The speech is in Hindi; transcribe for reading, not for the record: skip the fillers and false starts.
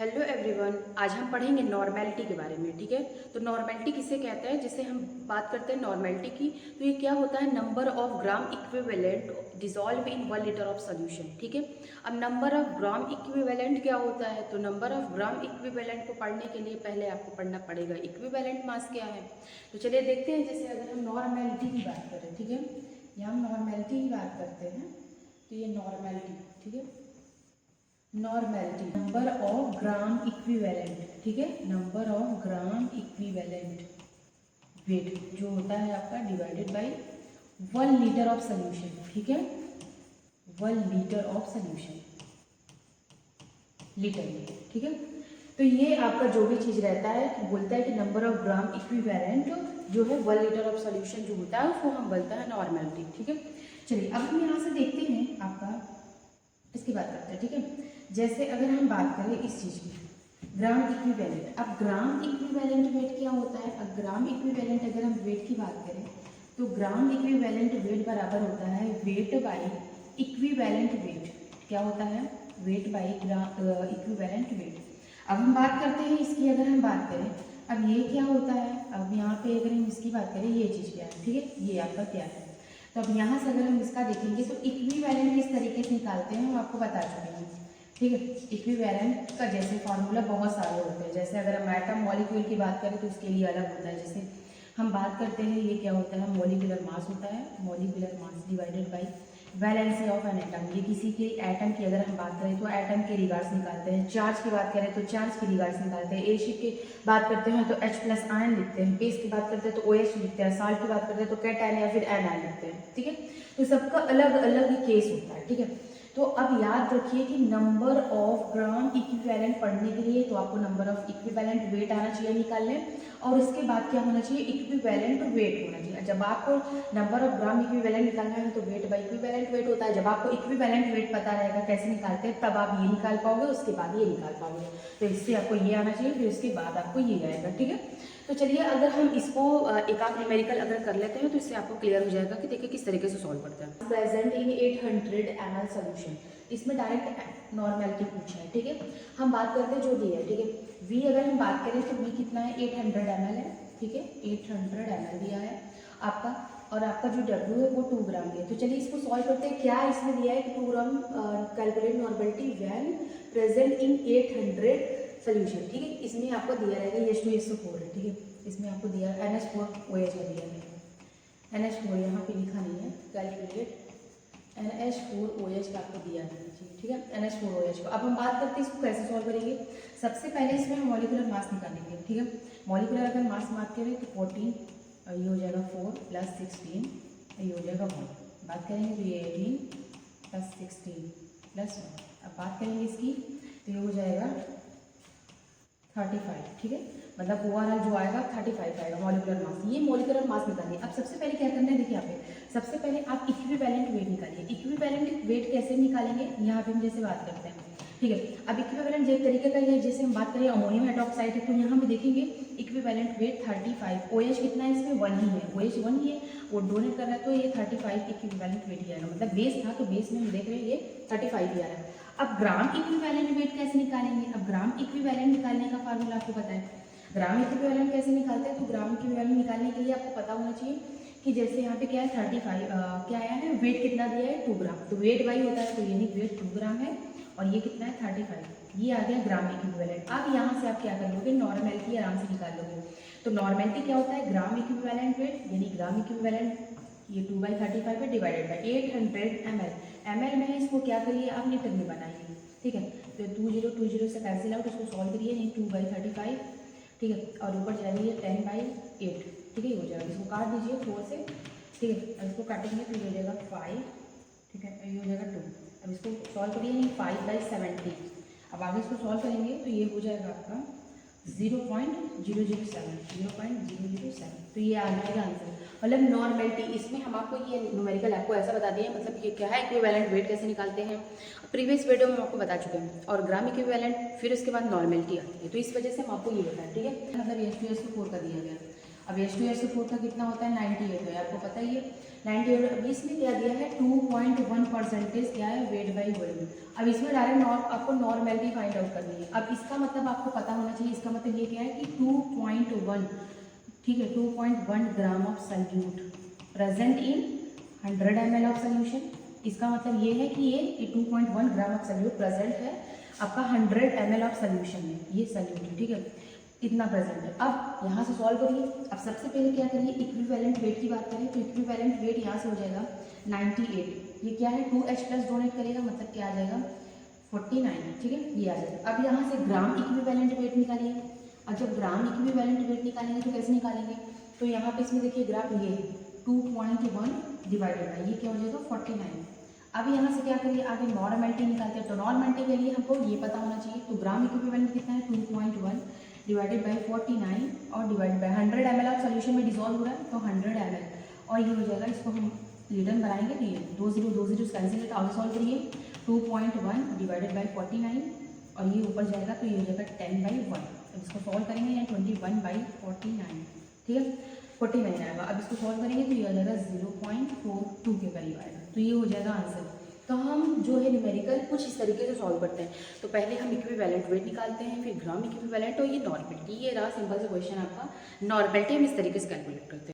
हेलो एवरीवन, आज हम पढ़ेंगे नॉर्मेलिटी के बारे में। ठीक है, तो नॉर्मेलिटी किसे कहते हैं? जिसे हम बात करते हैं नॉर्मेलिटी की, तो ये क्या होता है? Number of gram equivalent dissolve in 1 litre of solution. ठीक है, अब नंबर ऑफ ग्राम इक्विवेलेंट क्या होता है? तो नंबर ऑफ ग्राम इक्विवेलेंट को पढ़ने के लिए पहले आपको पढ़ना पड़ेगा इक्विवेलेंट मास क्या है। तो चलिए देखते हैं। जैसे अगर हम नॉर्मेलिटी की बात करें, ठीक है, या हम नॉर्मेलिटी की बात करते हैं, तो ये नॉर्मेलिटी, ठीक है, normality number of gram equivalent, ठीक है, number of gram equivalent weight जो होता है आपका divided by 1 litre of solution. ठीक है, 1 लीटर ऑफ सोल्यूशन लीटर में। ठीक है, तो ये आपका जो भी चीज रहता है बोलता है कि नंबर ऑफ ग्राम इक्विवेलेंट जो है 1 लीटर ऑफ सोल्यूशन जो होता है उसको हम बोलते हैं नॉर्मेलिटी। ठीक है, चलिए अब हम यहाँ से देखते हैं आपका इसकी बात करते हैं। ठीक है, जैसे अगर हम बात करें इस चीज़ की ग्राम इक्विवेलेंट, अब ग्राम इक्विवेलेंट वेट क्या होता है? अब ग्राम इक्विवेलेंट अगर हम वेट की बात करें तो ग्राम इक्विवेलेंट वेट बराबर होता है वेट बाई इक्विवेलेंट वेट। क्या होता है? Weight by equivalent weight. अब हम बात करते हैं इसकी, अगर हम बात करें अब ये क्या होता है, अब यहाँ पे अगर हम इसकी बात करें ये चीज़ क्या है, ठीक है, ये आपका क्या है। तो अब यहाँ से अगर हम इसका देखेंगे तो इक्विवेलेंट किस तरीके से निकालते हैं हम आपको बता चुके हैं। ठीक है, इक्विवेलेंट का जैसे फार्मूला बहुत सारे होते हैं। जैसे अगर हम एटम मॉलिक्यूल की बात करें तो उसके लिए अलग होता है। जैसे हम बात करते हैं ये क्या होता है, मॉलिक्यूलर मास होता है, molecular mass divided by valency of an atom. ये किसी के एटम की अगर हम बात करें तो एटम के रिगार्ड्स निकालते हैं, चार्ज की बात करें तो चार्ज के रिगार्ड्स निकालते हैं, एसिड की बात करते हैं तो H+ आयन लिखते हैं, बेस की बात करते हैं तो OH लिखते हैं, साल्ट की बात करते हैं तो कैटायन या फिर एनायन लिखते हैं। ठीक है, तो सबका अलग अलग केस होता है। ठीक है, तो अब याद रखिए कि नंबर ऑफ ग्राम इक्विवेलेंट पढ़ने के लिए तो आपको नंबर ऑफ इक्विवेलेंट वेट आना चाहिए निकालने, और इसके बाद क्या होना चाहिए? इक्विवेलेंट वेट होना चाहिए। जब आपको नंबर ऑफ ग्राम इक्विवेलेंट निकालना है तो वेट बाई इक्विवेलेंट वेट होता है। जब आपको इक्विवेलेंट वेट पता रहेगा कैसे निकालते हैं तब आप ये निकाल पाओगे, उसके बाद ये निकाल पाओगे। तो इससे आपको ये आना चाहिए, फिर उसके बाद आपको ये आएगा। ठीक है, तो चलिए अगर हम इसको एक आध न्यूमेरिकल अगर कर लेते हैं तो इससे आपको क्लियर हो जाएगा कि देखिए किस तरीके से सॉल्व करते हैं। प्रेजेंट इन 800 ml सोल्यूशन, इसमें डायरेक्ट नॉर्मेलिटी पूछा है। ठीक है, हम बात करते हैं जो दिया है। ठीक है, V अगर हम बात करें तो V कितना है? 800 ml है। ठीक है, 800 ml दिया है आपका, और आपका जो W है वो 2 ग्राम दिया है। तो चलिए इसको सॉल्व करते हैं। क्या इसमें दिया है कि 2 gram calculate normality when present in 800 solution. ठीक है, इसमें आपको दिया रहेगा H2SO4 है। ठीक है, इसमें आपको दिया NH4OH का दिया है, NH4 यहाँ पे लिखा नहीं है, कैलकुलेट NH4OH का आपको दिया है। ठीक है, NH4OH को। अब हम बात करते हैं इसको कैसे सॉल्व करेंगे। सबसे पहले इसमें हम मॉलिक्यूलर मास निकालेंगे। ठीक है, मॉलिक्यूलर अगर मास बात करें तो 14, ये हो जाएगा 4 + 16, ये हो जाएगा 1। बात करेंगे तो ये 18 + 16 + 1। अब बात करेंगे इसकी तो ये हो जाएगा 35। ठीक है, मतलब ओवरऑल जो आएगा 35 आएगा मॉलिक्यूलर मास। ये मॉलिक्यूलर मास निकालिए। अब सबसे पहले क्या करना है, देखिए यहाँ पे सबसे पहले आप इक्विवेलेंट वेट निकालिए। इक्विवेलेंट वेट कैसे निकालेंगे, यहाँ पे हम जैसे बात करते हैं। ठीक है, अब इक्विवेलेंट एक तरीके का है, जैसे हम बात करें अमोनियम हाइड्रोक्साइड है तो यहाँ पे देखेंगे इक्विवेलेंट वेट 35, OH कितना है इसमें? 1 ही है, OH 1 ही है, वो डोनेट कर रहा है तो ये 35 इक्विवेलेंट वेट ही आएगा। मतलब बेस था तो बेस में हम देख रहे हैं ये 35 ही आ रहा है। अब ग्राम इक्विवेलेंट वेट कैसे निकालेंगे? अब ग्राम इक्विवेलेंट निकालने का फार्मूला आपको पता है। ग्राम इक्विवेलेंट कैसे निकालते हैं? तो ग्राम इक्विवेलेंट निकालने के लिए आपको पता होना चाहिए कि जैसे यहाँ पे क्या है 35 क्या आया है, वेट कितना दिया है? 2 ग्राम। तो वेट वाई होता है तो यानी वेट 2 ग्राम है, और ये कितना है? 35। ये आ गया ग्राम इक्विवेलेंट। अब यहाँ से आप क्या कर लोगे? नॉर्मेलिटी आराम से निकाल लोगे। तो नॉर्मेलिटी क्या होता है? ग्राम इक्विवेलेंट वेट, यानी ग्राम इक्विवेलेंट ये 2/35 है डिवाइडेड बाई 800 ml। ml में इसको क्या करिए आप? लीटर में बनाइए। ठीक है, तो 20 से कैंसिल आउट, इसको सॉल्व करिए, नहीं 2/35। ठीक है, और ऊपर जाइए 10/8। ठीक है, ये हो जाएगा, इसको काट दीजिए 4 से। ठीक है, अब इसको काटेंगे तो ये हो जाएगा 5। ठीक है, ये हो जाएगा 2। अब इसको सॉल्व करिए, नहीं 5/70। अब आगे इसको सॉल्व करेंगे तो ये हो जाएगा आपका 0.007। तो ये आ जाएगा आंसर। मतलब नॉर्मेलिटी, इसमें हम आपको ये न्यूमेरिकल आपको ऐसा बता दिए, मतलब ये क्या है, इक्विवेलेंट वेट कैसे निकालते हैं प्रीवियस वीडियो में हम आपको बता चुके हैं, और ग्राम इक्विवेलेंट, फिर उसके बाद नॉर्मेलिटी आती है। तो इस वजह से हम आपको ये बताएं। ठीक है, मतलब H2SO4 का दिया गया। अब H2SO4 का कितना होता है 98 है, आपको पता ही है 98। अब इसमें क्या दिया है 2.1% क्या है वेट बाई वॉल्यूम। अब इसमें डायरेक्ट आपको नॉर्मेलिटी फाइंड आउट करनी है। अब इसका मतलब आपको पता होना चाहिए, इसका मतलब ये क्या है कि 2.1, ठीक है 2.1 gram of solute present in 100 ml of solution. इसका मतलब ये है कि ये 2.1 ग्राम ऑफ सल्यूट प्रेजेंट है आपका 100 ml ऑफ सोल्यूशन में, ये सल्यूट है, ठीक है इतना प्रेजेंट है। अब यहाँ से सॉल्व करिए। अब सबसे पहले क्या करिए, इक्विवेलेंट वेट की बात करें तो इक्विवेलेंट वेट यहाँ से हो जाएगा 98। ये क्या है 2H प्लस डोनेट करेगा मतलब क्या आ जाएगा 49, ठीक है ये आ जाएगा। अब यहाँ से ग्राम इक्विवेलेंट वेट निकालिए। अब जब ग्राम इक्विवेलेंट वेट निकालेंगे तो कैसे निकालेंगे, तो यहाँ पे इसमें देखिए ग्राफ ये 2.1 डिवाइडेड बाई ये क्या हो जाएगा 49। अब यहाँ से क्या करिए आगे नॉर्मेलिटी निकालते हैं, तो नॉर्मेलिटी के लिए हमको ये पता होना चाहिए, तो ग्राम इक्विवेलेंट कितना है 2.1 डिवाइडेड बाई 49 और divide by 100 ml of solution में डिजोल्व हो रहा है तो 100 ml और ये हो जाएगा, इसको हम लीडर बनाएंगे तो ये 2 कैंसिल है, आगे सॉल्व करिए 2.1 डिवाइडेड बाई 49 और ये ऊपर जाएगा तो ये हो जाएगा 10/1। अब इसको सॉल्व करेंगे या 21/49, ठीक है 49 आएगा। अब इसको सॉल्व करेंगे तो ये हो जाएगा 0.42 के करीब आएगा, तो ये हो जाएगा आंसर। तो हम जो है न्यूमेरिकल कुछ इस तरीके से सॉल्व करते हैं, तो पहले हम इक्विवेलेंट वेट निकालते हैं, फिर ग्राम इक्विवेलेंट और ये नॉर्मेलिटी, ये रहा सिंपल सा क्वेश्चन आपका। नॉर्मेलिटी हम इस तरीके से कैलकुलेट करते हैं।